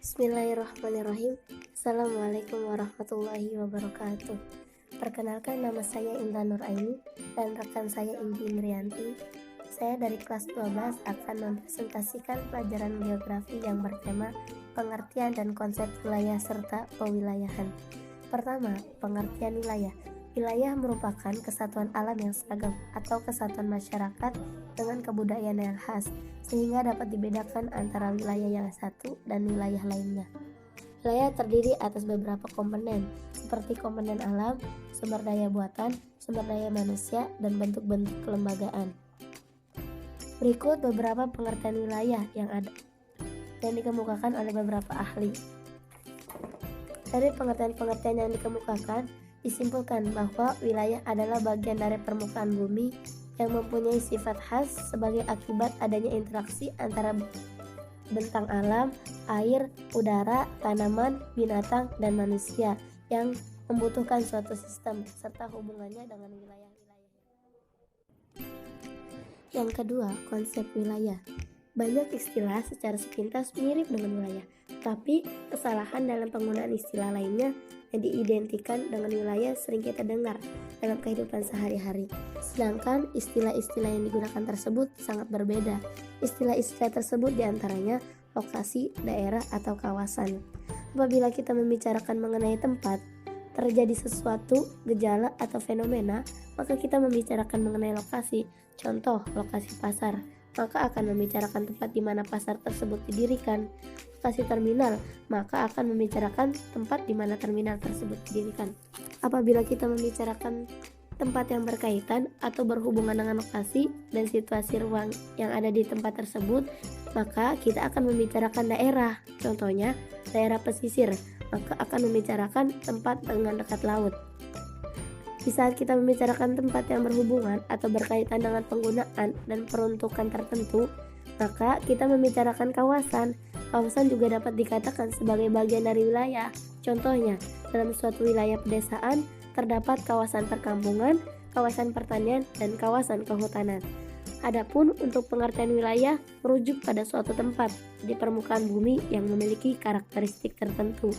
Bismillahirrahmanirrahim. Assalamualaikum warahmatullahi wabarakatuh. Perkenalkan, nama saya Intan Nuraini dan rekan saya Indi Indrianti. Saya dari kelas 12 akan mempresentasikan pelajaran geografi yang bertema pengertian dan konsep wilayah serta pewilayahan. Pertama, pengertian wilayah. Wilayah merupakan kesatuan alam yang seragam atau kesatuan masyarakat dengan kebudayaan yang khas, sehingga dapat dibedakan antara wilayah yang satu dan wilayah lainnya. Wilayah terdiri atas beberapa komponen, seperti komponen alam, sumber daya buatan, sumber daya manusia, dan bentuk-bentuk kelembagaan. Berikut beberapa pengertian wilayah yang dikemukakan oleh beberapa ahli. Dari pengertian-pengertian yang dikemukakan, disimpulkan bahwa wilayah adalah bagian dari permukaan bumi yang mempunyai sifat khas sebagai akibat adanya interaksi antara bentang alam, air, udara, tanaman, binatang, dan manusia yang membutuhkan suatu sistem serta hubungannya dengan wilayah-wilayah. Yang kedua, konsep wilayah. Banyak istilah secara sepintas mirip dengan wilayah, tapi kesalahan dalam penggunaan istilah lainnya yang diidentikan dengan wilayah sering kita dengar dalam kehidupan sehari-hari. Sedangkan istilah-istilah yang digunakan tersebut sangat berbeda. Istilah-istilah tersebut diantaranya lokasi, daerah, atau kawasan. Apabila kita membicarakan mengenai tempat, terjadi sesuatu, gejala, atau fenomena, maka kita membicarakan mengenai lokasi. Contoh, lokasi pasar, maka akan membicarakan tempat di mana pasar tersebut didirikan. Lokasi terminal, maka akan membicarakan tempat di mana terminal tersebut didirikan. Apabila kita membicarakan tempat yang berkaitan atau berhubungan dengan lokasi dan situasi ruang yang ada di tempat tersebut, maka kita akan membicarakan daerah. Contohnya, daerah pesisir, maka akan membicarakan tempat dengan dekat laut. Di saat kita membicarakan tempat yang berhubungan atau berkaitan dengan penggunaan dan peruntukan tertentu, maka kita membicarakan kawasan. Kawasan juga dapat dikatakan sebagai bagian dari wilayah. Contohnya, dalam suatu wilayah pedesaan terdapat kawasan perkampungan, kawasan pertanian, dan kawasan kehutanan. Adapun untuk pengertian wilayah merujuk pada suatu tempat di permukaan bumi yang memiliki karakteristik tertentu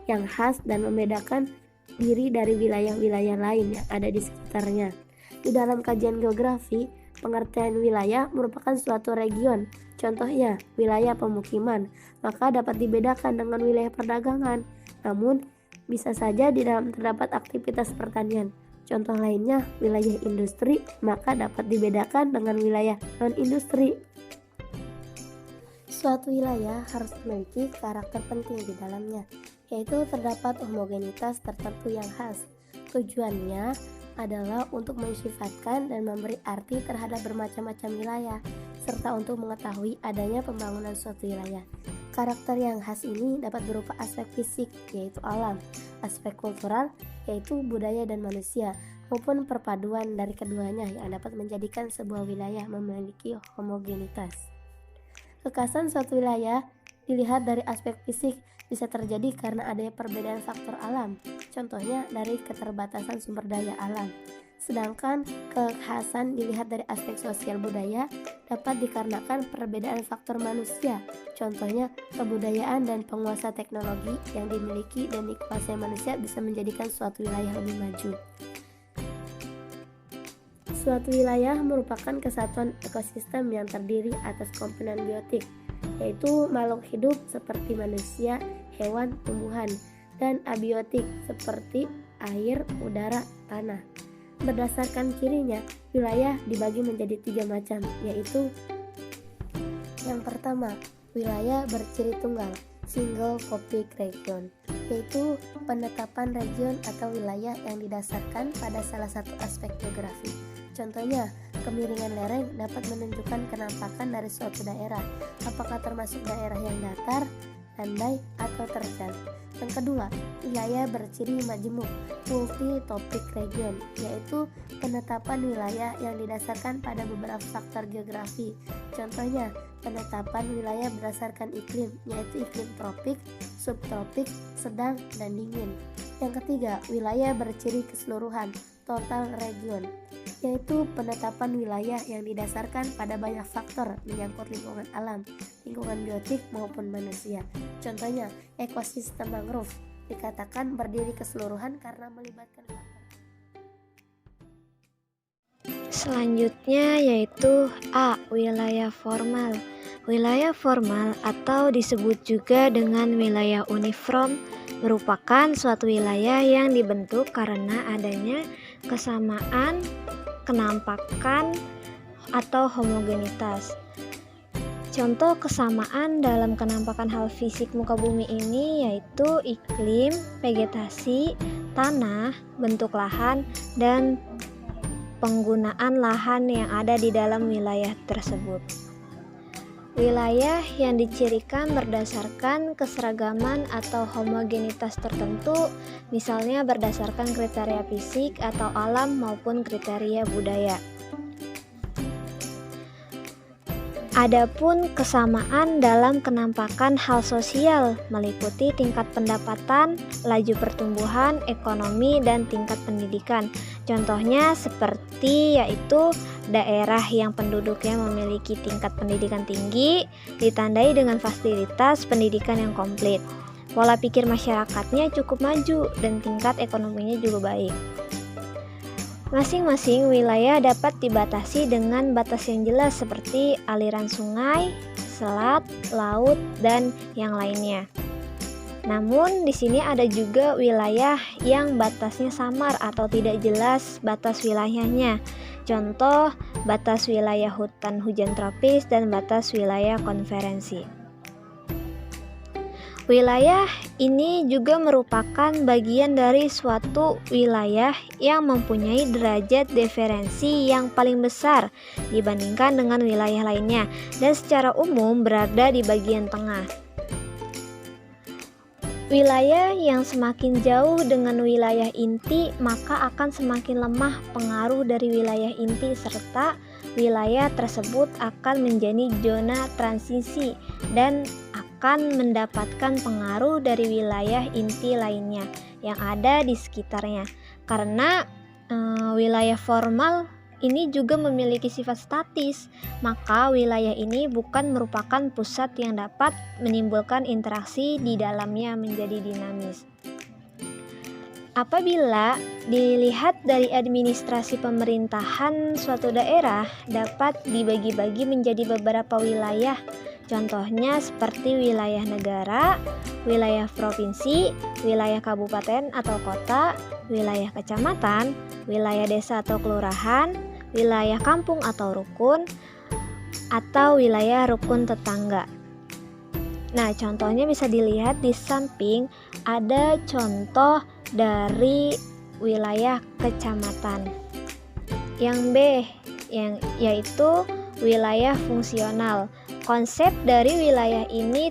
yang khas dan membedakan diri dari wilayah-wilayah lain yang ada di sekitarnya. Di dalam kajian geografi, pengertian wilayah merupakan suatu region. Contohnya, wilayah pemukiman, maka dapat dibedakan dengan wilayah perdagangan. Namun, bisa saja di dalam terdapat aktivitas pertanian. Contoh lainnya, wilayah industri, maka dapat dibedakan dengan wilayah non-industri. Suatu wilayah harus memiliki karakter penting di dalamnya, yaitu terdapat homogenitas tertentu yang khas. Tujuannya adalah untuk mensifatkan dan memberi arti terhadap bermacam-macam wilayah, serta untuk mengetahui adanya pembangunan suatu wilayah. Karakter yang khas ini dapat berupa aspek fisik, yaitu alam, aspek kultural, yaitu budaya dan manusia, maupun perpaduan dari keduanya yang dapat menjadikan sebuah wilayah memiliki homogenitas. Kekhasan suatu wilayah dilihat dari aspek fisik bisa terjadi karena adanya perbedaan faktor alam, contohnya dari keterbatasan sumber daya alam. Sedangkan kekhasan dilihat dari aspek sosial budaya dapat dikarenakan perbedaan faktor manusia, contohnya kebudayaan dan penguasa teknologi yang dimiliki dan dikuasai manusia bisa menjadikan suatu wilayah lebih maju. Suatu wilayah merupakan kesatuan ekosistem yang terdiri atas komponen biotik, yaitu makhluk hidup seperti manusia, hewan, tumbuhan, dan abiotik seperti air, udara, tanah. Berdasarkan cirinya, wilayah dibagi menjadi 3 macam, yaitu yang pertama, wilayah berciri tunggal, single topic region, yaitu penetapan region atau wilayah yang didasarkan pada salah satu aspek geografi. Contohnya, kemiringan lereng dapat menunjukkan kenampakan dari suatu daerah, apakah termasuk daerah yang datar, landai, atau terjal. Yang kedua, wilayah berciri majemuk, multi-topic region, yaitu penetapan wilayah yang didasarkan pada beberapa faktor geografi. Contohnya, penetapan wilayah berdasarkan iklim, yaitu iklim tropik, subtropik, sedang, dan dingin. Yang ketiga, wilayah berciri keseluruhan, total region, yaitu penetapan wilayah yang didasarkan pada banyak faktor menyangkut lingkungan alam, lingkungan biotik maupun manusia. Contohnya, ekosistem mangrove dikatakan berdiri keseluruhan karena melibatkan faktor. Selanjutnya yaitu A. Wilayah formal. Wilayah formal atau disebut juga dengan wilayah uniform merupakan suatu wilayah yang dibentuk karena adanya kesamaan, kenampakan, atau homogenitas. Contoh kesamaan dalam kenampakan hal fisik muka bumi ini yaitu iklim, vegetasi, tanah, bentuk lahan, dan penggunaan lahan yang ada di dalam wilayah tersebut. Wilayah yang dicirikan berdasarkan keseragaman atau homogenitas tertentu, misalnya berdasarkan kriteria fisik atau alam maupun kriteria budaya. Adapun kesamaan dalam kenampakan hal sosial meliputi tingkat pendapatan, laju pertumbuhan, ekonomi, dan tingkat pendidikan. Contohnya seperti yaitu daerah yang penduduknya memiliki tingkat pendidikan tinggi ditandai dengan fasilitas pendidikan yang komplit. Pola pikir masyarakatnya cukup maju dan tingkat ekonominya juga baik. Masing-masing wilayah dapat dibatasi dengan batas yang jelas seperti aliran sungai, selat, laut, dan yang lainnya. Namun di sini ada juga wilayah yang batasnya samar atau tidak jelas batas wilayahnya. Contoh, batas wilayah hutan hujan tropis dan batas wilayah konferensi. Wilayah ini juga merupakan bagian dari suatu wilayah yang mempunyai derajat diferensi yang paling besar dibandingkan dengan wilayah lainnya dan secara umum berada di bagian tengah. Wilayah yang semakin jauh dengan wilayah inti maka akan semakin lemah pengaruh dari wilayah inti serta wilayah tersebut akan menjadi zona transisi dan akan mendapatkan pengaruh dari wilayah inti lainnya yang ada di sekitarnya. Karena wilayah formal ini juga memiliki sifat statis, maka wilayah ini bukan merupakan pusat yang dapat menimbulkan interaksi di dalamnya menjadi dinamis. Apabila dilihat dari administrasi pemerintahan suatu daerah dapat dibagi-bagi menjadi beberapa wilayah. Contohnya seperti wilayah negara, wilayah provinsi, wilayah kabupaten atau kota, wilayah kecamatan, wilayah desa atau kelurahan, wilayah kampung atau rukun, atau wilayah rukun tetangga. Nah, contohnya bisa dilihat di samping ada contoh dari wilayah kecamatan. Yang B, yaitu wilayah fungsional. Konsep dari wilayah ini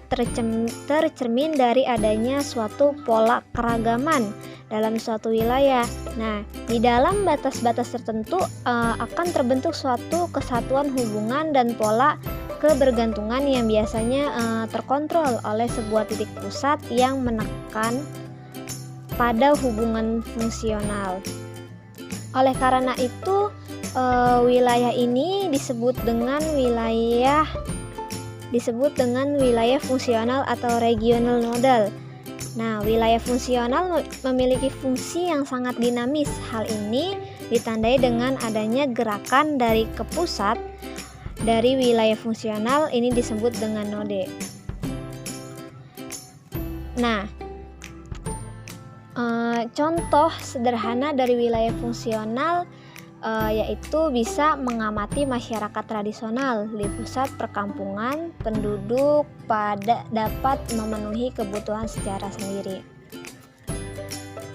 tercermin dari adanya suatu pola keragaman dalam suatu wilayah. Nah, di dalam batas-batas tertentu akan terbentuk suatu kesatuan hubungan dan pola kebergantungan yang biasanya terkontrol oleh sebuah titik pusat yang menekan pada hubungan fungsional. Oleh karena itu, wilayah ini disebut dengan wilayah fungsional atau regional nodal. Nah, wilayah fungsional memiliki fungsi yang sangat dinamis. Hal ini ditandai dengan adanya gerakan dari ke pusat dari wilayah fungsional, ini disebut dengan node. Nah, contoh sederhana dari wilayah fungsional yaitu bisa mengamati masyarakat tradisional di pusat perkampungan, penduduk dapat memenuhi kebutuhan secara sendiri.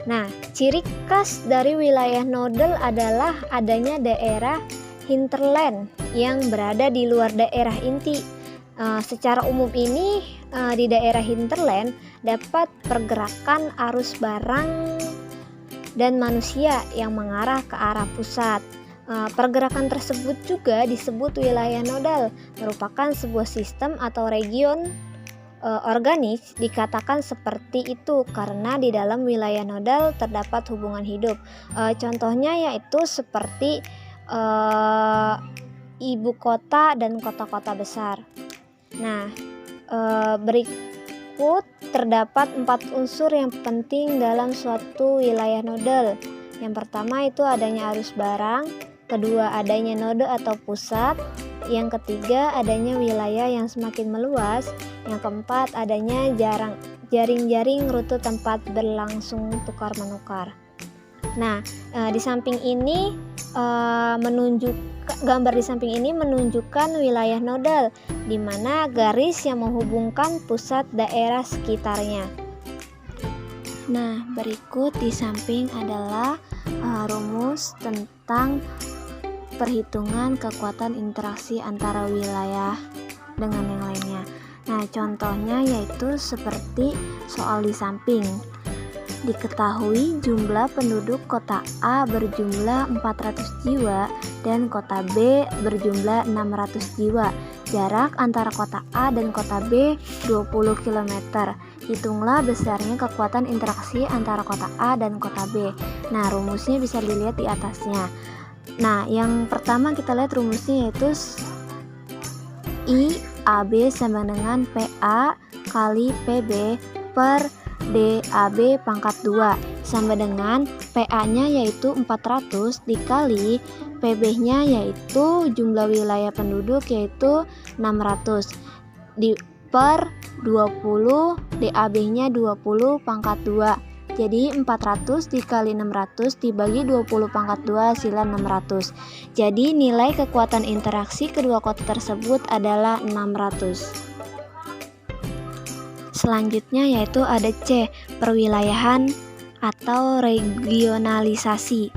Nah, ciri khas dari wilayah nodal adalah adanya daerah hinterland yang berada di luar daerah inti. Secara umum ini di daerah hinterland dapat pergerakan arus barang dan manusia yang mengarah ke arah pusat. Pergerakan tersebut juga disebut wilayah nodal, merupakan sebuah sistem atau region organis dikatakan seperti itu karena di dalam wilayah nodal terdapat hubungan hidup. Contohnya yaitu seperti ibu kota dan kota-kota besar. Nah, berikut terdapat 4 unsur yang penting dalam suatu wilayah nodal. Yang pertama itu adanya arus barang, kedua adanya node atau pusat, yang ketiga adanya wilayah yang semakin meluas, yang keempat adanya jaring-jaring rute tempat berlangsung tukar-menukar. Nah, di samping ini gambar di samping ini menunjukkan wilayah nodal, di mana garis yang menghubungkan pusat daerah sekitarnya. Nah, berikut di samping adalah rumus tentang perhitungan kekuatan interaksi antara wilayah dengan yang lainnya. Nah, contohnya yaitu seperti soal di samping. Diketahui jumlah penduduk kota A berjumlah 400 jiwa dan kota B berjumlah 600 jiwa. Jarak antara kota A dan kota B 20 km. Hitunglah besarnya kekuatan interaksi antara kota A dan kota B. Nah, rumusnya bisa dilihat di atasnya. Nah, yang pertama kita lihat rumusnya yaitu IAB sama dengan PA kali PB per DAB pangkat 2 sama dengan PA-nya yaitu 400 dikali PB-nya yaitu jumlah wilayah penduduk yaitu 600 per 20, DAB-nya 20 pangkat 2. Jadi 400 dikali 600 dibagi 20 pangkat 2 hasilnya 600. Jadi nilai kekuatan interaksi kedua kota tersebut adalah 600. Selanjutnya yaitu ada C, perwilayahan atau regionalisasi.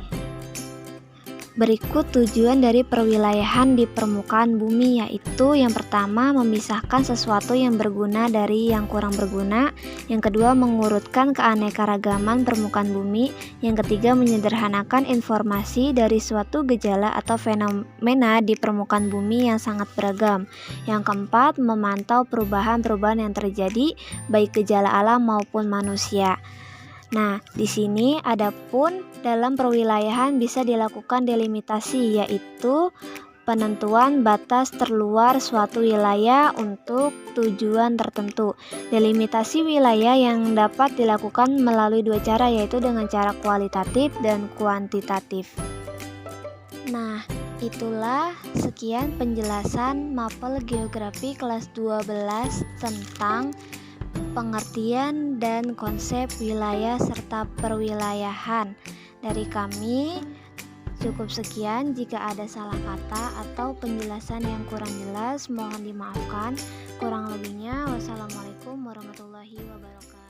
Berikut tujuan dari perwilayahan di permukaan bumi, yaitu yang pertama memisahkan sesuatu yang berguna dari yang kurang berguna, yang kedua mengurutkan keanekaragaman permukaan bumi, yang ketiga menyederhanakan informasi dari suatu gejala atau fenomena di permukaan bumi yang sangat beragam, yang keempat memantau perubahan-perubahan yang terjadi baik gejala alam maupun manusia. Nah, di sini adapun dalam perwilayahan bisa dilakukan delimitasi, yaitu penentuan batas terluar suatu wilayah untuk tujuan tertentu. Delimitasi wilayah yang dapat dilakukan melalui 2 cara, yaitu dengan cara kualitatif dan kuantitatif. Nah, itulah sekian penjelasan mapel geografi kelas 12 tentang pengertian dan konsep wilayah serta perwilayahan. Dari kami cukup sekian. Jika ada salah kata atau penjelasan yang kurang jelas mohon dimaafkan. Kurang lebihnya wassalamualaikum warahmatullahi wabarakatuh.